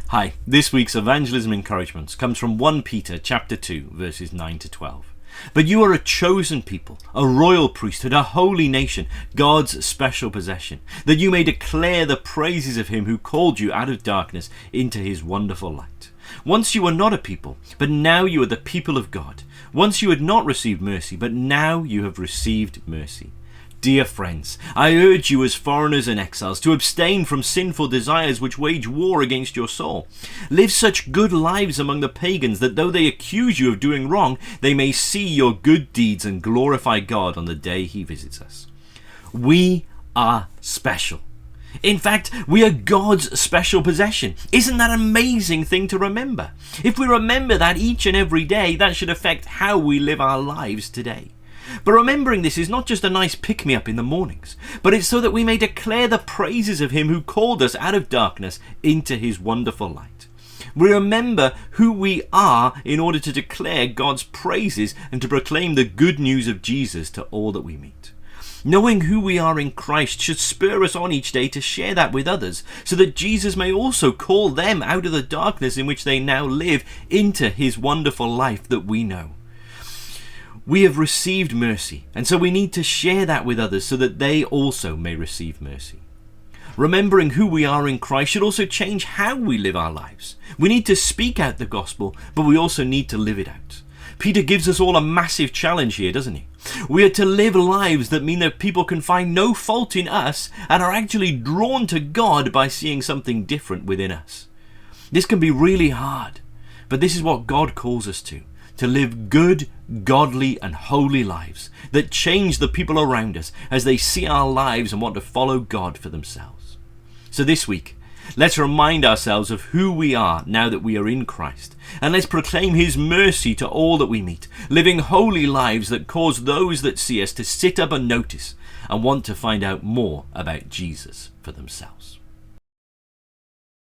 Hi, this week's Evangelism Encouragements comes from 1 Peter chapter 2, verses 9 to 12. But you are a chosen people, a royal priesthood, a holy nation, God's special possession, that you may declare the praises of him who called you out of darkness into his wonderful light. Once you were not a people, but now you are the people of God. Once you had not received mercy, but now you have received mercy. Dear friends, I urge you as foreigners and exiles to abstain from sinful desires which wage war against your soul. Live such good lives among the pagans that though they accuse you of doing wrong, they may see your good deeds and glorify God on the day he visits us. We are special. In fact, we are God's special possession. Isn't that an amazing thing to remember? If we remember that each and every day, that should affect how we live our lives today. But remembering this is not just a nice pick-me-up in the mornings, but it's so that we may declare the praises of him who called us out of darkness into his wonderful light. We remember who we are in order to declare God's praises and to proclaim the good news of Jesus to all that we meet. Knowing who we are in Christ should spur us on each day to share that with others, so that Jesus may also call them out of the darkness in which they now live into his wonderful life that we know. We have received mercy, and so we need to share that with others so that they also may receive mercy. Remembering who we are in Christ should also change how we live our lives. We need to speak out the gospel, but we also need to live it out. Peter gives us all a massive challenge here, doesn't he? We are to live lives that mean that people can find no fault in us and are actually drawn to God by seeing something different within us. This can be really hard, but this is what God calls us to live good, godly and holy lives that change the people around us as they see our lives and want to follow God for themselves. So this week, let's remind ourselves of who we are now that we are in Christ, and let's proclaim his mercy to all that we meet, living holy lives that cause those that see us to sit up and notice and want to find out more about Jesus for themselves.